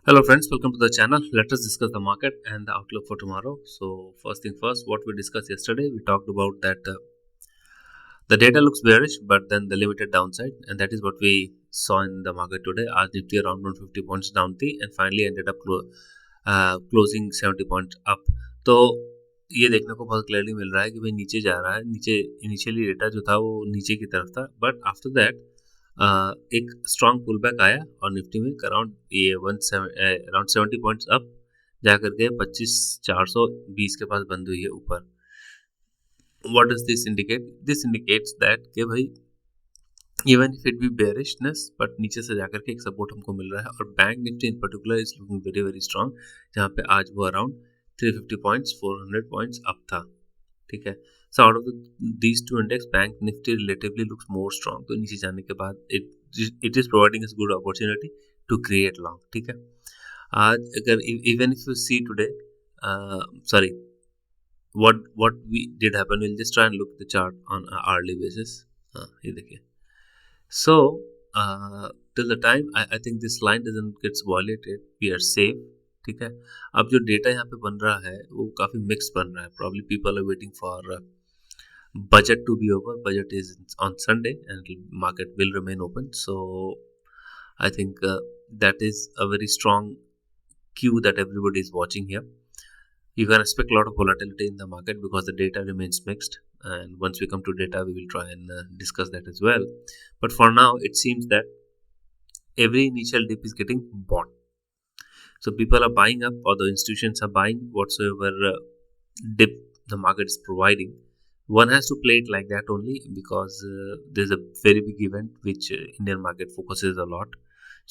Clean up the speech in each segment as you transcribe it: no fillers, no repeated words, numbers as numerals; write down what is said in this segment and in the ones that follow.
Hello friends, welcome to the channel. Let us discuss the market and the outlook for tomorrow. So first thing first, what we discussed yesterday, we talked about that the data looks bearish, but then the limited downside, and that is what we saw in the market today. आज Nifty around 150 points down थी and finally ended up closing 70 points up. तो ये देखने को बहुत clearly मिल रहा है कि भाई नीचे जा रहा है. नीचे इनिशियली डेटा जो था वो नीचे की तरफ था, बट आफ्टर दैट एक स्ट्रॉन्ग पुल बैक आया और निफ्टी में अराउंड ये अराउंड 70 पॉइंट्स अप जा करके 25,420 के पास बंद हुई है ऊपर. What does this indicate? This indicates that कि भाई even if it be bearishness, but नीचे से जाकर के एक सपोर्ट हमको मिल रहा है. और bank Nifty in particular is looking very very strong, जहाँ पे आज वो अराउंड 350 पॉइंट्स 400 पॉइंट्स अप था. ठीक है. So out of these two index bank Nifty relatively looks more strong. तो नीचे जाने के बाद it is providing us good opportunity to create long. ठीक है. आज अगर even if you see today, sorry, what we did happen, we'll just try and look at the chart on a hourly basis. ये देखिए. So till the time I think this line doesn't get violated, we are safe. ठीक है. अब जो data यहाँ पे बन रहा है वो काफ़ी मिक्स बन रहा है. Probably people are waiting for budget to be over. Budget is on Sunday and market will remain open. So I think that is a very strong cue that everybody is watching here. You can expect a lot of volatility in the market because the data remains mixed, and once we come to data we will try and discuss that as well. But for now it seems that every initial dip is getting bought. So people are buying up, or the institutions are buying whatsoever dip the market is providing. One has to play it like that only because there's a very big event which Indian market focuses a lot.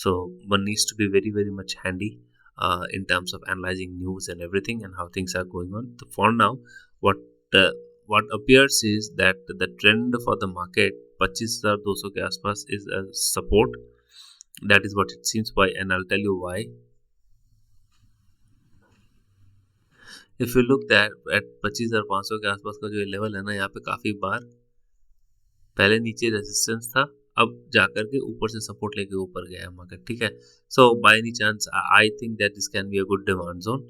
So one needs to be very very much handy in terms of analyzing news and everything and how things are going on. So for now, what appears is that the trend for the market 25,200 के आसपास is a support. That is what it seems. Why? And I'll tell you why. If you look at 25,500 के आसपास का जो level है ना, यहाँ पे काफ़ी बार पहले नीचे रेजिस्टेंस था, अब जाकर के ऊपर से सपोर्ट लेके ऊपर गया है मार्केट. ठीक है. So by any chance I think that this can be a good demand zone.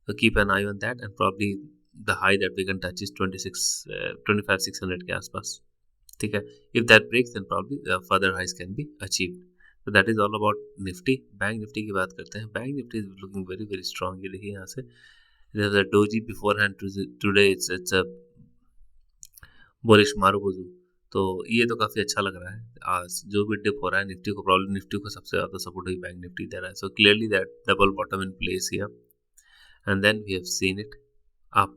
So keep an eye on that, and probably the high that we can touch is 25,600 के आसपास. ठीक है. If that breaks, then probably further highs can be achieved. So that is all about Nifty. Bank Nifty की बात करते हैं. Bank Nifty is looking very very strong. ये देखिए यहाँ से there was a doji beforehand. Today it's a bullish Marubozu. तो ये तो काफ़ी अच्छा लग रहा है. आज जो भी डिप हो रहा है निफ्टी को, प्रॉब्लम निफ्टी को सबसे ज़्यादा सपोर्ट हुई बैंक निफ्टी दे रहा है. So clearly that double bottom in place here, and then we have seen it up.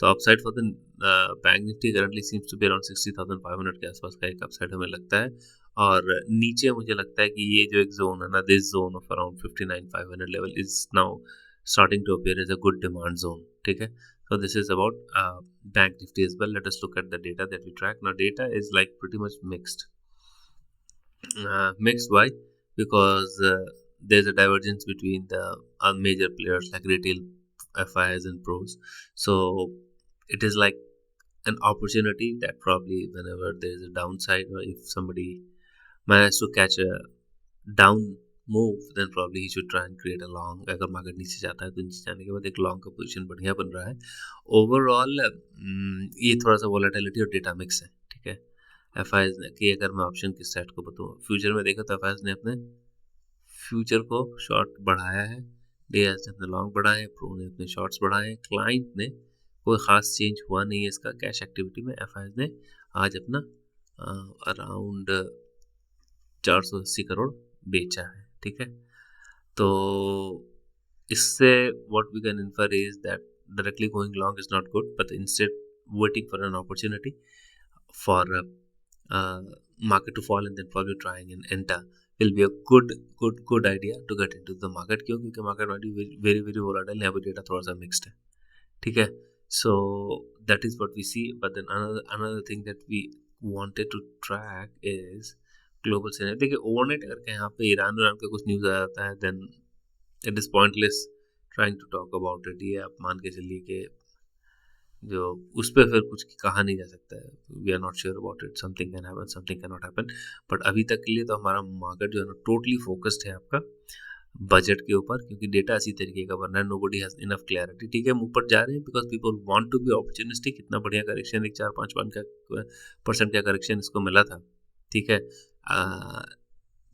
तो upside for the bank Nifty currently seems to be around 60,500 के आसपास का एक अपसाइड हमें लगता है. और नीचे मुझे लगता है कि ये जो एक जोन है ना, this zone of around 59,500 level is now starting to appear as a good demand zone. ठीक है. So this is about bank nifty as well. Let us look at the data that we track. Now data is like pretty much mixed. Mixed why? Because there's a divergence between the major players like retail, FIs and pros. So it is like an opportunity that probably whenever there is a downside, or if somebody managed to catch a down move, then probably he should try and create a long. अगर market नीचे जाता है तो नीचे जाने के बाद एक लॉन्ग का पोजीशन बढ़िया बन रहा है. ओवरऑल ये थोड़ा सा वोलेटिलिटी और डेटा मिक्स है. ठीक है. एफआईज ने कि अगर मैं ऑप्शन की सेट को बताऊँ, फ्यूचर में देखा तो एफआईज ने अपने फ्यूचर को शॉर्ट बढ़ाया है, डीएस ने अपने लॉन्ग बढ़ाए हैं, प्रो ने अपने शॉर्ट्स बढ़ाए हैं. क्लाइंट ने कोई ख़ास चेंज हुआ नहीं है इसका. कैश एक्टिविटी में एफआईज ने आज अपना अराउंड 480 करोड़ बेचा है. ठीक है. तो इससे what we can infer is that directly going long is not good, but instead waiting for an opportunity for market to fall and then probably trying and enter will be a good idea to get into the market. क्यों? क्योंकि market very very volatile, यहाँ पे data थोड़ा सा mixed है. ठीक है. So that is what we see. But then another thing that we wanted to track is global scene. देखिए ओवरनाइट करके यहाँ पे ईरान का कुछ न्यूज़ आ जाता है, then it is pointless trying to talk about it. ये आप मान के चलिए कि जो उस पर फिर कुछ कहा नहीं जा सकता है. We are not sure about it. Something can happen, something can not happen. But अभी तक के लिए तो हमारा मार्केट जो है ना टोटली फोकस्ड है आपका बजट के ऊपर, क्योंकि डेटा इसी तरीके का बनना है, नोबडी हैज इनफ क्लैरिटी। ठीक है, हम ऊपर जा रहे हैं because people want to be opportunistic. इतना बढ़िया करेक्शन, एक 4-5 का परसेंट का करेक्शन इसको मिला था। ठीक है,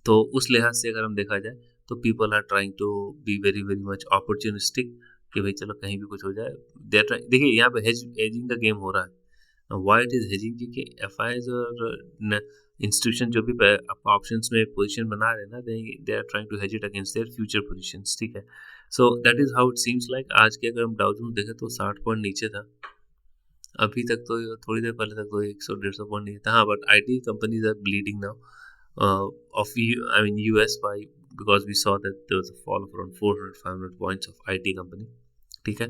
तो उस लिहाज से अगर हम देखा जाए तो people are trying to be very very much opportunistic कि भाई चलो कहीं भी कुछ हो जाए। देखिए यहाँ पे हेजिंग का गेम हो रहा है। वाई इट इज हेजिंग, क्योंकि एफ आई और इंस्टीट्यूशन जो भी आपका ऑप्शंस में पोजीशन बना रहे हैं ना, they are trying to hedge it against their future positions. ठीक है, so that is how it seems like. आज के अगर हम डाउ जोन्स देखें तो 60 पॉइंट नीचे था, अभी तक तो थोड़ी देर पहले तक तो 100-150 पॉइंट नीचे था। हाँ, but I T companies are bleeding now of I mean US, why? Because we saw that there was a fall of around 400-500 points of IT company. ठीक है,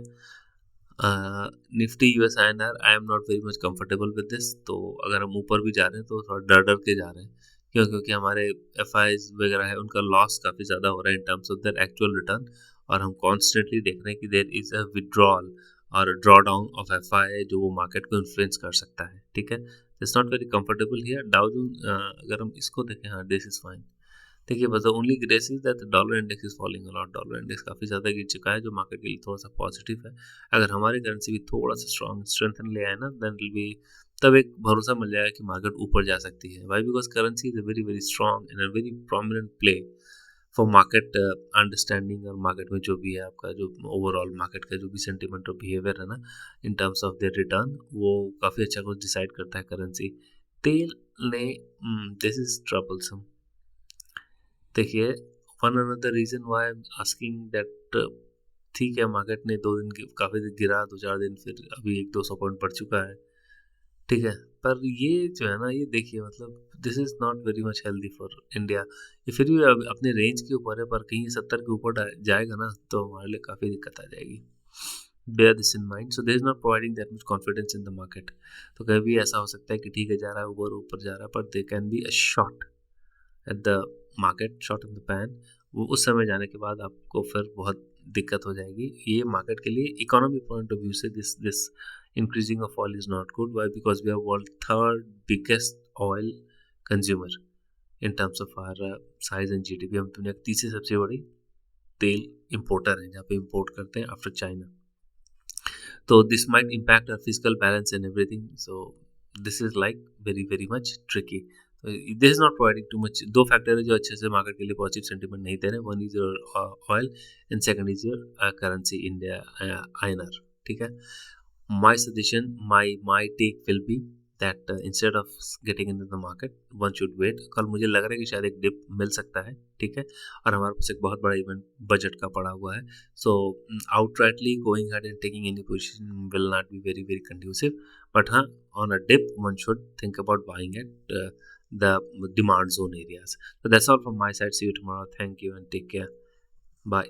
Nifty US INR, I am not very much comfortable with this. तो अगर हम ऊपर भी जा रहे हैं तो थोड़ा डर डर के जा रहे हैं, क्यों? क्योंकि हमारे एफ वगैरह है, उनका लॉस काफ़ी ज़्यादा हो रहा है in terms of their actual return, और हम कॉन्स्टेंटली देख रहे हैं कि देयर इज़ अ विड्रॉल और ड्रॉ डाउन ऑफ एफ जो वो मार्केट को इन्फ्लुएंस कर सकता है। ठीक है, it's not very comfortable here. डाउ जोन अगर हम इसको देखें, हाँ दिस इज फाइन। देखिए, बस the only grace is that dollar index is falling a lot. Dollar index काफ़ी ज़्यादा गिर चुका है, जो मार्केट के लिए थोड़ा सा पॉजिटिव है। अगर हमारी करेंसी भी थोड़ा सा स्ट्रॉन्ग स्ट्रेंथन ले आए ना, देन विल बी, तब एक भरोसा मिल जाएगा कि मार्केट ऊपर जा सकती है। Why? Because currency is a very very strong and a very prominent play for market understanding, और मार्केट में जो भी है आपका जो ओवरऑल मार्केट का जो भी सेंटिमेंट और बिहेवियर है ना, in terms of their return, वो काफ़ी अच्छा कुछ डिसाइड करता है करेंसी। तेल ने, दिस इज ट्रबलसम। देखिए, one another reason why I am asking that, ठीक है मार्केट ने 2 दिन की काफ़ी गिरा, 2-4 दिन, फिर अभी 100-200 पॉइंट बढ़ चुका है। ठीक है, पर ये जो है ना, ये देखिए मतलब this is not very much healthy for India. ये फिर भी अपने रेंज के ऊपर है, पर कहीं 70 के ऊपर जाएगा ना तो हमारे लिए काफ़ी दिक्कत आ जाएगी। Bear this in mind. So they is not providing that much confidence in the market. तो कभी भी ऐसा हो सकता है कि ठीक है जा रहा है ऊपर ऊपर जा रहा है, पर they can be a shot at the market, shot in the pan. वो उस समय जाने के बाद आपको फिर बहुत दिक्कत हो जाएगी। ये मार्केट के लिए इकोनॉमी पॉइंट ऑफ व्यू से this increasing of oil is not good. Why? Because we are world third biggest oil consumer in terms of our size and GDP. हम दुनिया की तीसरी सबसे बड़ी तेल इंपोर्टर हैं, जहाँ पे इंपोर्ट करते हैं आफ्टर चाइना। तो this might impact our physical balance and everything. So this is like very very much tricky. This is not providing too much. 2 factor है जो अच्छे से मार्केट के लिए पॉजिटिव सेंटीमेंट नहीं दे रहे। One is your oil and second is your currency India INR। ठीक है, my suggestion, my take will be that instead of getting into the market, one should wait। कल मुझे लग रहा है कि शायद एक डिप मिल सकता है। ठीक है, और हमारे पास एक बहुत बड़ा इवेंट बजट का पड़ा हुआ है। सो outrightly going ahead and taking any position will not be very very conducive, but हाँ, on a dip one should think about buying at the demand zone areas. So that's all from my side. See you tomorrow. Thank you and take care. Bye.